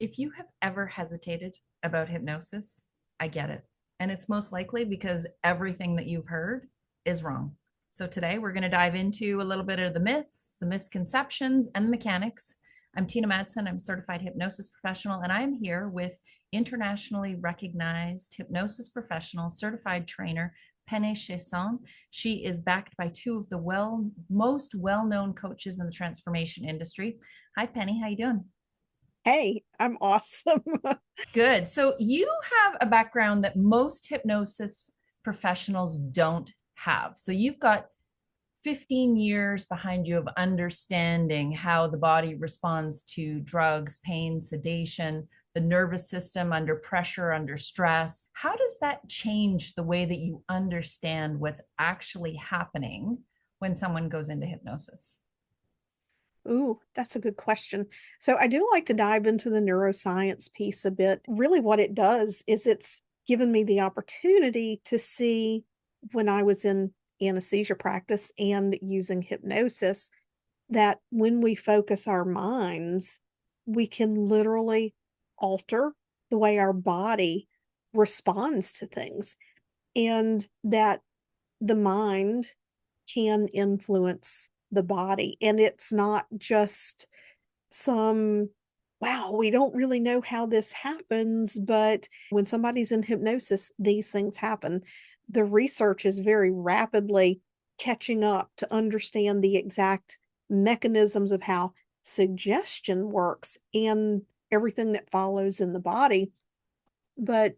If you have ever hesitated about hypnosis, I get it. And it's most likely because everything that you've heard is wrong. So today we're going to dive into a little bit of the myths, the misconceptions, and the mechanics. I'm Tina Madsen. I'm a certified hypnosis professional, and I'm here with internationally recognized hypnosis professional, certified trainer, Penny Chiasson. She is backed by two of the most well-known coaches in the transformation industry. Hi, Penny. How you doing? Hey, I'm awesome. Good. So you have a background that most hypnosis professionals don't have. So you've got 15 years behind you of understanding how the body responds to drugs, pain, sedation, the nervous system under pressure, under stress. How does that change the way that you understand what's actually happening when someone goes into hypnosis? Ooh, that's a good question. So I do like to dive into the neuroscience piece a bit. Really, what it does is it's given me the opportunity to see when I was in anesthesia practice and using hypnosis that when we focus our minds, we can literally alter the way our body responds to things, and that the mind can influence the body. And it's not just some, wow, we don't really know how this happens, but when somebody's in hypnosis, these things happen. The research is very rapidly catching up to understand the exact mechanisms of how suggestion works and everything that follows in the body. But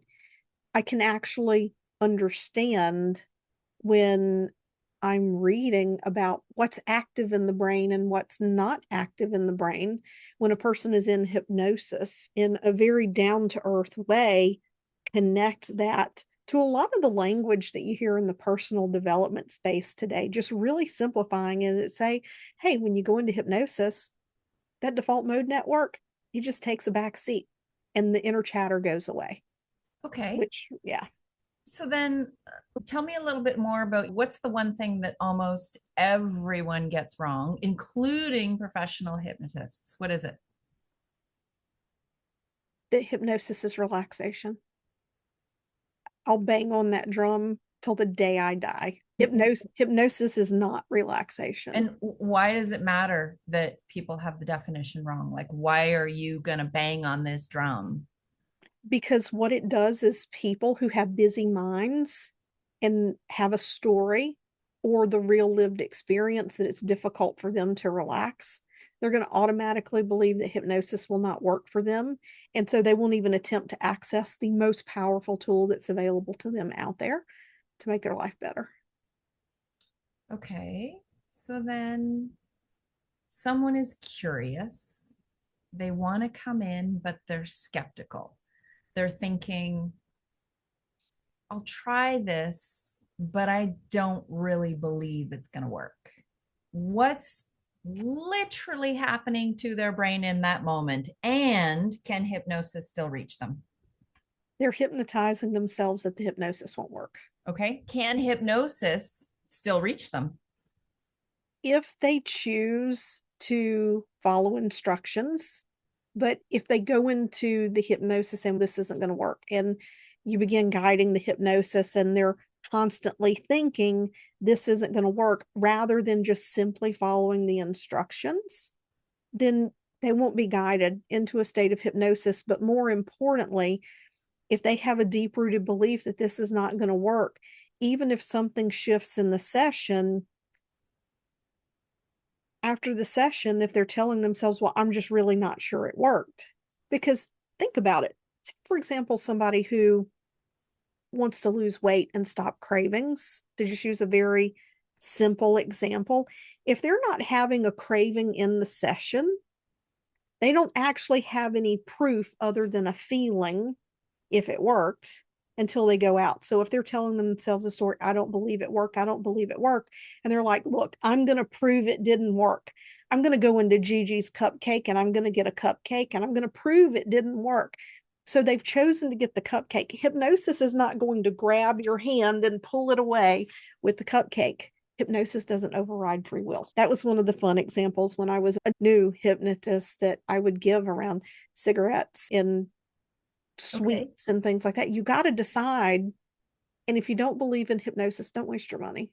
I can actually understand when I'm reading about what's active in the brain and what's not active in the brain when a person is in hypnosis in a very down to earth way, connect that to a lot of the language that you hear in the personal development space today, just really simplifying it and say, hey, when you go into hypnosis, that default mode network, it just takes a back seat and the inner chatter goes away, Okay. which, yeah. So then tell me a little bit more about what's the one thing that almost everyone gets wrong, including professional hypnotists. What is it? The hypnosis is relaxation. I'll bang on that drum till the day I die. Hypnosis is not relaxation And why does it matter that people have the definition wrong? Like, why are you going to bang on this drum? because what it does is people who have busy minds and have a story or the real lived experience that it's difficult for them to relax, they're going to automatically believe that hypnosis will not work for them. And so they won't even attempt to access the most powerful tool that's available to them out there to make their life better. Okay. So then someone is curious. They want to come in, but they're skeptical. They're thinking, I'll try this, but I don't really believe it's going to work. What's literally happening to their brain in that moment? And can hypnosis still reach them? They're hypnotizing themselves that the hypnosis won't work. Okay. Can hypnosis still reach them? If they choose to follow instructions, but if they go into the hypnosis and this isn't going to work, and you begin guiding the hypnosis and they're constantly thinking this isn't going to work rather than just simply following the instructions, then they won't be guided into a state of hypnosis. But more importantly, if they have a deep rooted belief that this is not going to work, even if something shifts in the session, after the session, if they're telling themselves, well, I'm just really not sure it worked. Because think about it. Take, for example, somebody who wants to lose weight and stop cravings, to just use a very simple example. If they're not having a craving in the session, they don't actually have any proof other than a feeling if it worked until they go out. So if they're telling themselves a story, I don't believe it worked, I don't believe it worked, and they're like, look, I'm going to prove it didn't work. I'm going to go into Gigi's Cupcake and I'm going to get a cupcake and I'm going to prove it didn't work. So they've chosen to get the cupcake. Hypnosis is not going to grab your hand and pull it away with the cupcake. hypnosis doesn't override free will. That was one of the fun examples when I was a new hypnotist that I would give around cigarettes and Okay. sweets and things like that. You got to decide. And if you don't believe in hypnosis, don't waste your money.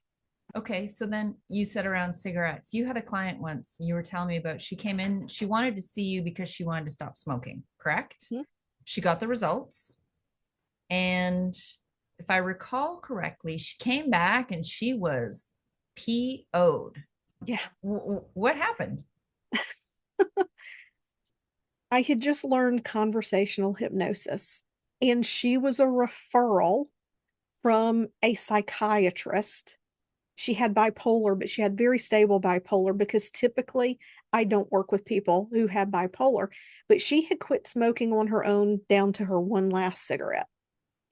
Okay. So then you said around cigarettes. You had a client once you were telling me about. She came in, she wanted to see you because she wanted to stop smoking, correct? Mhm. She got the results. And if I recall correctly, she came back and she was PO'd. Yeah. What happened? I had just learned conversational hypnosis, and she was a referral from a psychiatrist. She had bipolar, but she had very stable bipolar because typically I don't work with people who have bipolar. But she had quit smoking on her own down to her one last cigarette.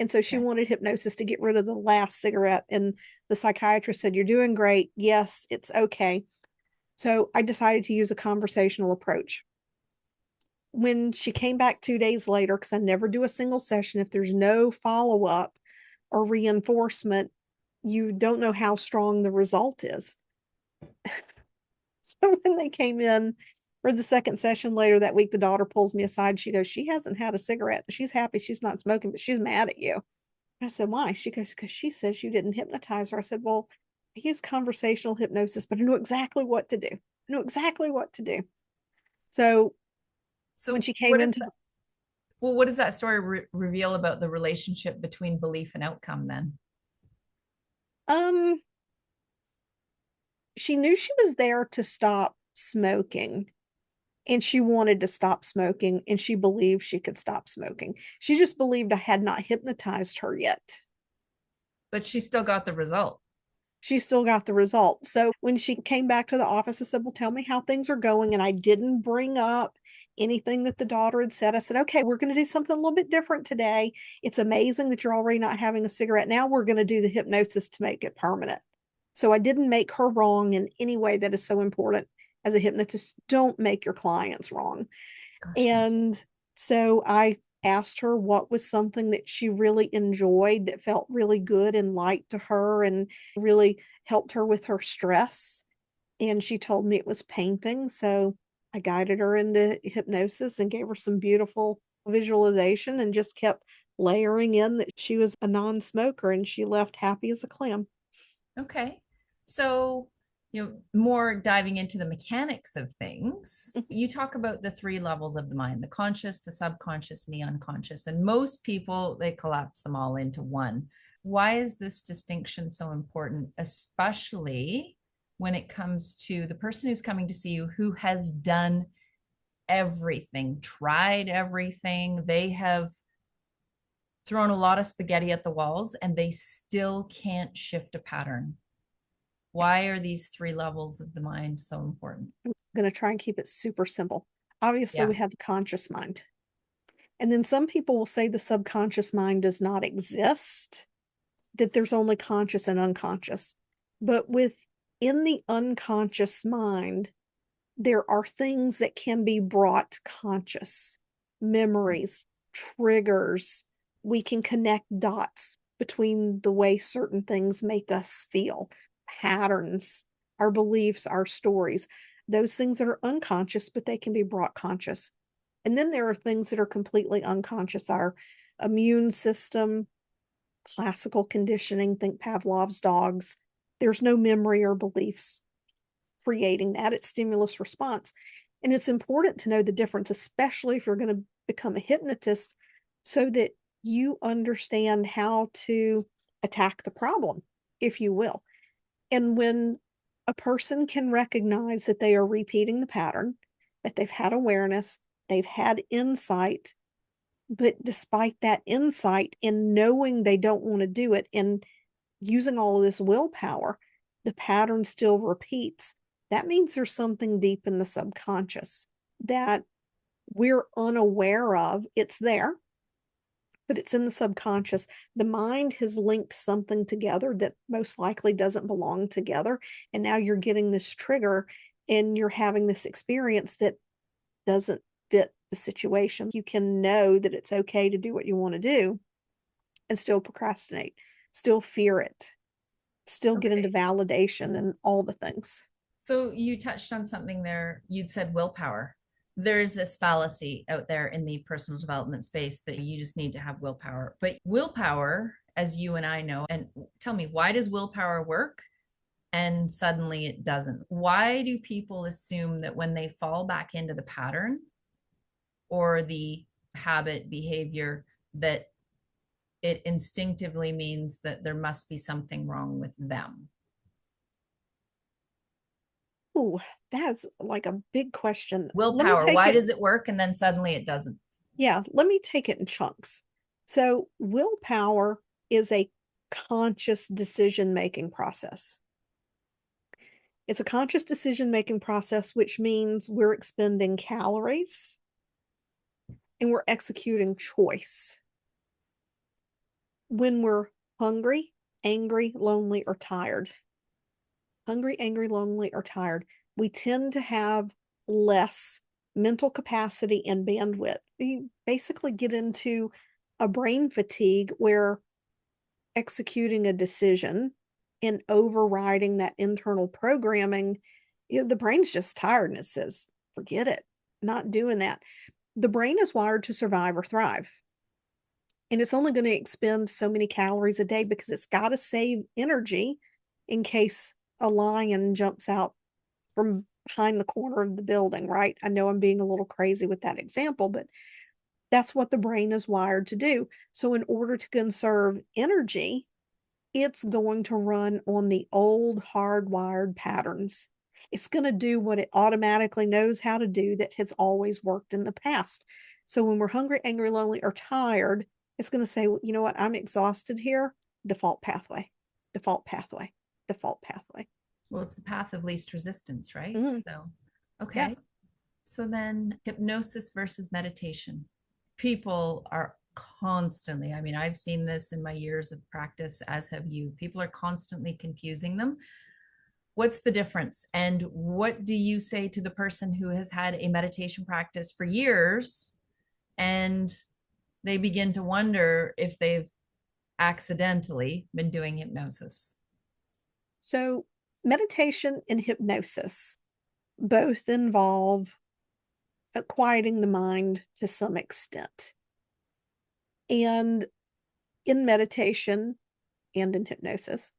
And so she Okay. wanted hypnosis to get rid of the last cigarette. And the psychiatrist said, "You're doing great. Yes, it's okay." So I decided to use a conversational approach. When she came back 2 days later, because I never do a single session if there's no follow up or reinforcement, you don't know how strong the result is. So when they came in for the second session later that week, the daughter pulls me aside. She goes, "She hasn't had a cigarette. She's happy she's not smoking, but she's mad at you." I said, "Why?" She goes, "Because she says you didn't hypnotize her." I said, "Well, I use conversational hypnosis, but I know exactly what to do. I know exactly what to do." So when So she came into what does that story reveal about the relationship between belief and outcome then? the, she knew she was there to stop smoking, and she wanted to stop smoking, and she believed she could stop smoking. She just believed I had not hypnotized her yet. But she still got the result. She still got the result. So when she came back to the office, I said, "Well, tell me how things are going." And I didn't bring up anything that the daughter had said. I said, "Okay, we're going to do something a little bit different today. It's amazing that you're already not having a cigarette. Now we're going to do the hypnosis to make it permanent." So I didn't make her wrong in any way that is so important as a hypnotist. Don't make your clients wrong. Gotcha. And so I asked her what was something that she really enjoyed that felt really good and light to her and really helped her with her stress. And she told me it was painting. So I guided her into hypnosis and gave her some beautiful visualization and just kept layering in that she was a non smoker and she left happy as a clam. Okay. So, more diving into the mechanics of things, you talk about the three levels of the mind: the conscious, the subconscious, and the unconscious. And most people, they collapse them all into one. Why is this distinction so important, especially when it comes to the person who's coming to see you who has done everything, tried everything? They have thrown a lot of spaghetti at the walls and they still can't shift a pattern. Why are these three levels of the mind so important? I'm going to try and keep it super simple. Obviously, Yeah. we have the conscious mind. And then some people will say the subconscious mind does not exist, that there's only conscious and unconscious. But within the unconscious mind, there are things that can be brought conscious, memories, triggers. We can connect dots between the way certain things make us feel, patterns, our beliefs, our stories. Those things that are unconscious, but they can be brought conscious. And then there are things that are completely unconscious, our immune system, classical conditioning, think Pavlov's dogs. There's no memory or beliefs creating that. It's stimulus response. And it's important to know the difference, especially if you're going to become a hypnotist, so that you understand how to attack the problem, if you will. And when a person can recognize that they are repeating the pattern, that they've had awareness, they've had insight, but despite that insight and knowing they don't want to do it and using all of this willpower, the pattern still repeats. That means there's something deep in the subconscious that we're unaware of. It's there, but it's in the subconscious. The mind has linked something together that most likely doesn't belong together. And now you're getting this trigger and you're having this experience that doesn't fit the situation. You can know that it's okay to do what you want to do and still procrastinate, still fear it. still get into Okay. validation and all the things. So you touched on something there. You'd said willpower. There's this fallacy out there in the personal development space that you just need to have willpower. But willpower, as you and I know, and tell me, why does willpower work? And suddenly it doesn't. Why do people assume that when they fall back into the pattern or the habit behavior, that it instinctively means that there must be something wrong with them? Oh, that's like a big question. Let me Willpower, take why it. does it work and then suddenly it doesn't? Yeah, let me take it in chunks. So, willpower is a conscious decision making process. It's a conscious decision making process, which means we're expending calories and we're executing choice. When we're hungry, angry, lonely, or tired, hungry, angry, lonely, or tired, we tend to have less mental capacity and bandwidth. We basically get into a brain fatigue where executing a decision and overriding that internal programming, the brain's just tired and it says, forget it, not doing that. The brain is wired to survive or thrive. And it's only going to expend so many calories a day because it's got to save energy in case a lion jumps out from behind the corner of the building, right? I know I'm being a little crazy with that example, but that's what the brain is wired to do. So, in order to conserve energy, it's going to run on the old hardwired patterns. It's going to do what it automatically knows how to do that has always worked in the past. So, when we're hungry, angry, lonely, or tired, it's going to say, well, you know what? I'm exhausted here. Default pathway, default pathway, default pathway. Well, it's the path of least resistance, right? Mm, So, yeah. okay. So then hypnosis versus meditation. People are constantly, I mean, I've seen this in my years of practice, as have you. People are constantly confusing them. What's the difference? And what do you say to the person who has had a meditation practice for years and they begin to wonder if they've accidentally been doing hypnosis? So, meditation and hypnosis both involve quieting the mind to some extent. And in meditation and in hypnosis,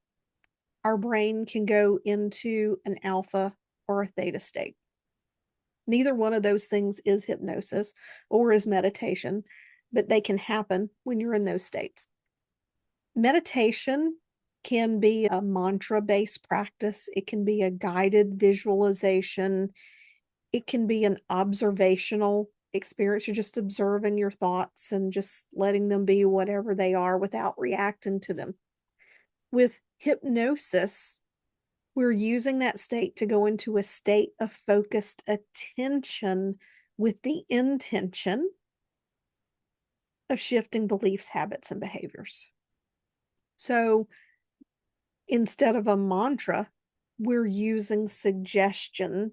our brain can go into an alpha or a theta state. Neither one of those things is hypnosis or is meditation, but they can happen when you're in those states. Meditation can be a mantra based practice, it can be a guided visualization, it can be an observational experience. You're just observing your thoughts and just letting them be whatever they are without reacting to them. With hypnosis, we're using that state to go into a state of focused attention with the intention of shifting beliefs, habits, and behaviors. So instead of a mantra, we're using suggestion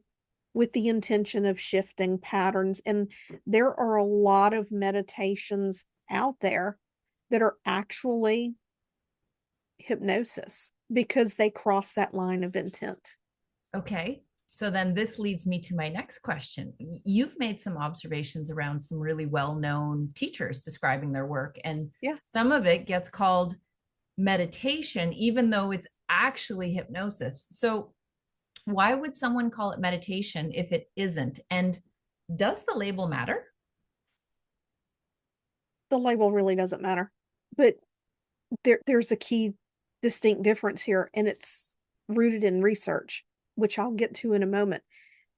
with the intention of shifting patterns. And there are a lot of meditations out there that are actually hypnosis because they cross that line of intent. Okay. So then this leads me to my next question. You've made some observations around some really well-known teachers describing their work, and Yeah. some of it gets called meditation, even though it's actually hypnosis. So why would someone call it meditation if it isn't? And does the label matter? The label really doesn't matter. But there's a key distinct difference here, and it's rooted in research, which I'll get to in a moment.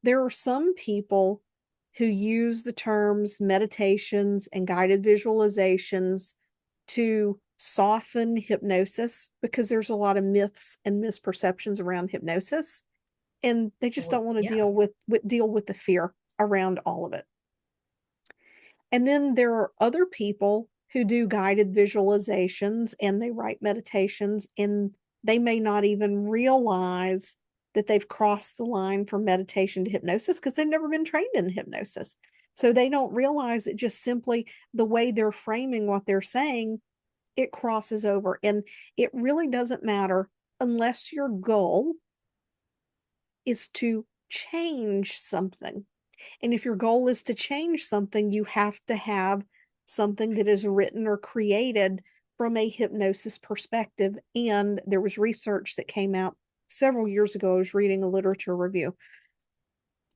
There are some people who use the terms meditations and guided visualizations to soften hypnosis because there's a lot of myths and misperceptions around hypnosis, and they just Well, don't want to yeah. deal with the fear around all of it. And then there are other people who do guided visualizations and they write meditations, and they may not even realize that they've crossed the line from meditation to hypnosis because they've never been trained in hypnosis. So they don't realize it, just simply the way they're framing what they're saying, it crosses over. And it really doesn't matter unless your goal is to change something. And if your goal is to change something, you have to have something that is written or created from a hypnosis perspective. And there was research that came out several years ago. I was reading a literature review.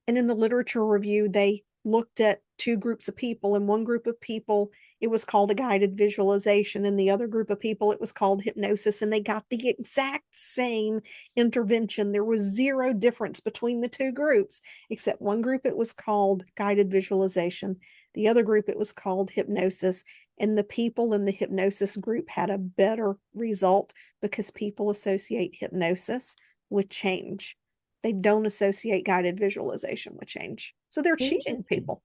And in the literature review, they looked at two groups of people. In one group of people, it was called a guided visualization. In the other group of people, it was called hypnosis. And they got the exact same intervention. There was zero difference between the two groups, except one group, it was called guided visualization. The other group, it was called hypnosis. And the people in the hypnosis group had a better result because people associate hypnosis with change. They don't associate guided visualization with change. So they're cheating Interesting. people.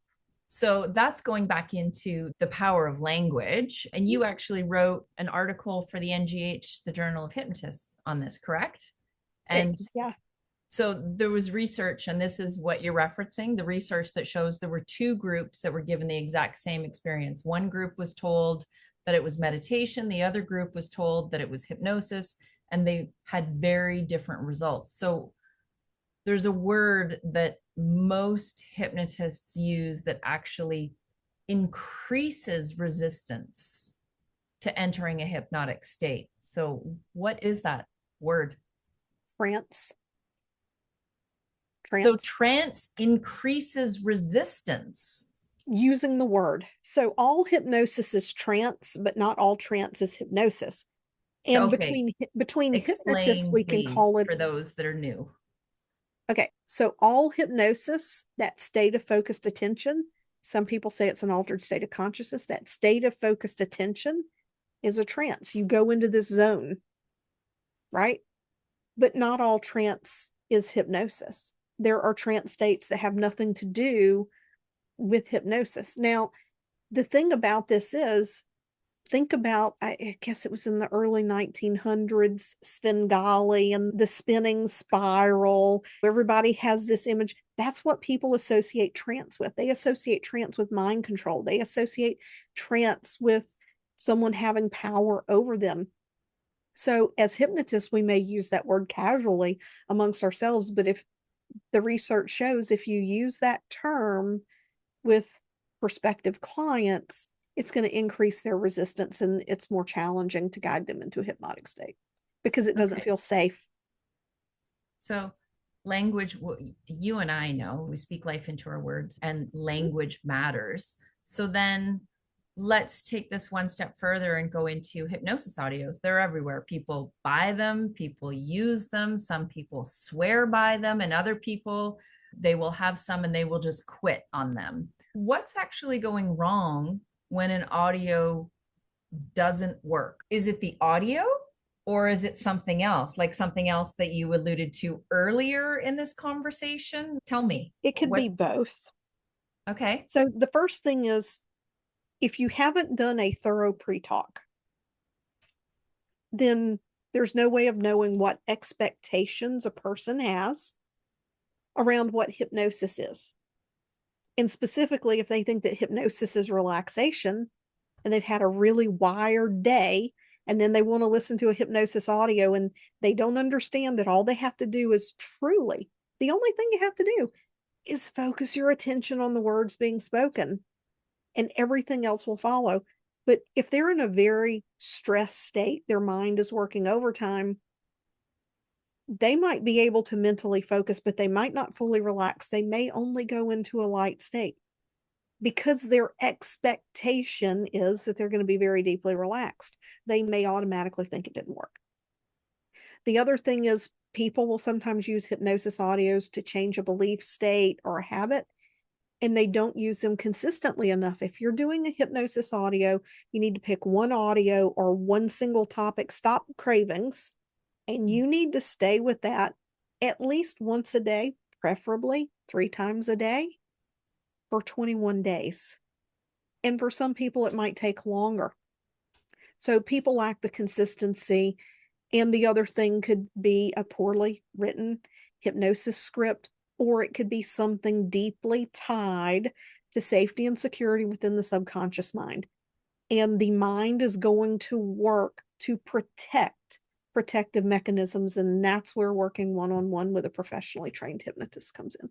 So that's going back into the power of language. And you actually wrote an article for the NGH, the Journal of Hypnotists, on this, correct? And Yeah. so there was research, and this is what you're referencing, the research that shows there were two groups that were given the exact same experience. One group was told that it was meditation, the other group was told that it was hypnosis, and they had very different results. So there's a word that most hypnotists use that actually increases resistance to entering a hypnotic state. So, what is that word? Trance. So, Trance. trance increases resistance. Using the word. So all hypnosis is trance, but not all trance is hypnosis. And Okay, between hypnotists, explain, we can call please, it. for those that are new. Okay, so all hypnosis, that state of focused attention, some people say it's an altered state of consciousness. That state of focused attention is a trance. You go into this zone, right? But not all trance is hypnosis. There are trance states that have nothing to do with hypnosis. Now, the thing about this is, think about, I guess it was in the early 1900s, Svengali and the spinning spiral. Everybody has this image. That's what people associate trance with. They associate trance with mind control. They associate trance with someone having power over them. So, as hypnotists, we may use that word casually amongst ourselves, but if the research shows if you use that term with prospective clients, it's going to increase their resistance and it's more challenging to guide them into a hypnotic state because it doesn't Okay. feel safe. So, language, you and I know we speak life into our words, and language matters. So, then let's take this one step further and go into hypnosis audios. They're everywhere. People buy them, people use them, some people swear by them, and other people, they will have some and they will just quit on them. What's actually going wrong when an audio doesn't work? Is it the audio, or is it something else, like something else that you alluded to earlier in this conversation? Tell me. It could be What? both. Okay. So, the first thing is if you haven't done a thorough pre talk, then there's no way of knowing what expectations a person has around what hypnosis is. And specifically, if they think that hypnosis is relaxation and they've had a really wired day, and then they want to listen to a hypnosis audio and they don't understand that all they have to do is truly, the only thing you have to do is focus your attention on the words being spoken and everything else will follow. But if they're in a very stressed state, their mind is working overtime, they might be able to mentally focus, but they might not fully relax. They may only go into a light state because their expectation is that they're going to be very deeply relaxed. They may automatically think it didn't work. The other thing is people will sometimes use hypnosis audios to change a belief state or a habit, and they don't use them consistently enough. If you're doing a hypnosis audio, you need to pick one audio or one single topic, stop cravings, and you need to stay with that at least once a day, preferably 3 times a day for 21 days. And for some people, it might take longer. So people lack the consistency. And the other thing could be a poorly written hypnosis script, or it could be something deeply tied to safety and security within the subconscious mind. And the mind is going to work to protect protective mechanisms. And that's where working one-on-one with a professionally trained hypnotist comes in.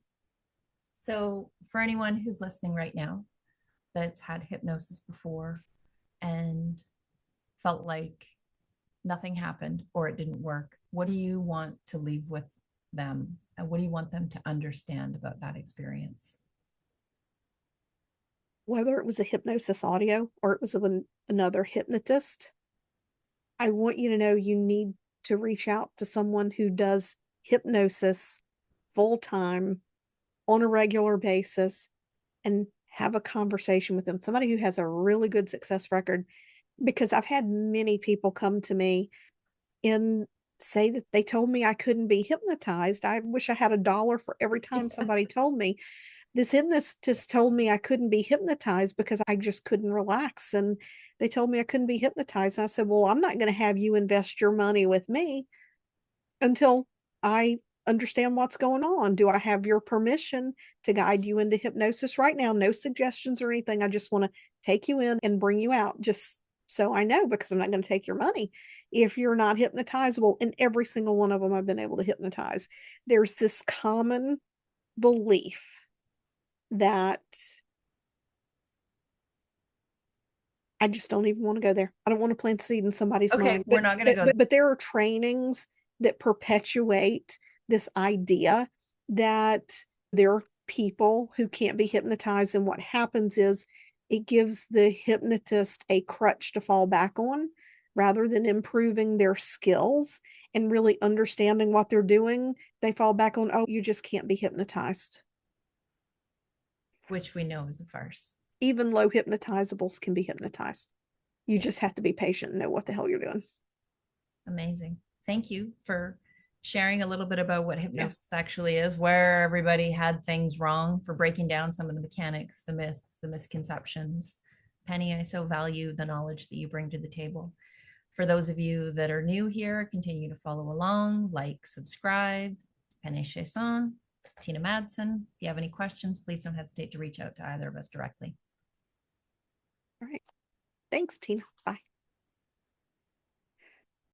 So, for anyone who's listening right now that's had hypnosis before and felt like nothing happened or it didn't work, what do you want to leave with them? And what do you want them to understand about that experience? Whether it was a hypnosis audio or it was another hypnotist, I want you to know you need to reach out to someone who does hypnosis full time on a regular basis and have a conversation with them. Somebody who has a really good success record, because I've had many people come to me and say that they told me I couldn't be hypnotized. I wish I had a dollar for every time somebody told me. This hypnotist told me I couldn't be hypnotized because I just couldn't relax, and they told me I couldn't be hypnotized, and I said, "Well, I'm not gonna have you invest your money with me until I understand what's going on. Do I have your permission to guide you into hypnosis right now? No suggestions or anything. I just wanna take you in and bring you out just so I know, because I'm not gonna take your money if you're not hypnotizable." And every single one of them I've been able to hypnotize. There's this common belief that I just don't even wanna go there. I don't wanna plant seed in somebody's Okay, mind, we're not going to go there. but there are trainings that perpetuate this idea that there are people who can't be hypnotized, and what happens is it gives the hypnotist a crutch to fall back on rather than improving their skills and really understanding what they're doing. They fall back on, "Oh, you just can't be hypnotized." Which we know is a farce. Even low hypnotizables can be hypnotized. You Yeah, just have to be patient and know what the hell you're doing. amazing. Thank you for sharing a little bit about what Yeah. hypnosis actually is, where everybody had things wrong, for breaking down some of the mechanics, the myths, the misconceptions. Penny, I so value the knowledge that you bring to the table. For those of you that are new here, continue to follow along, like, subscribe. Penny Chiasson, Tina Madsen. If you have any questions, please don't hesitate to reach out to either of us directly. All right. Thanks, Tina. Bye.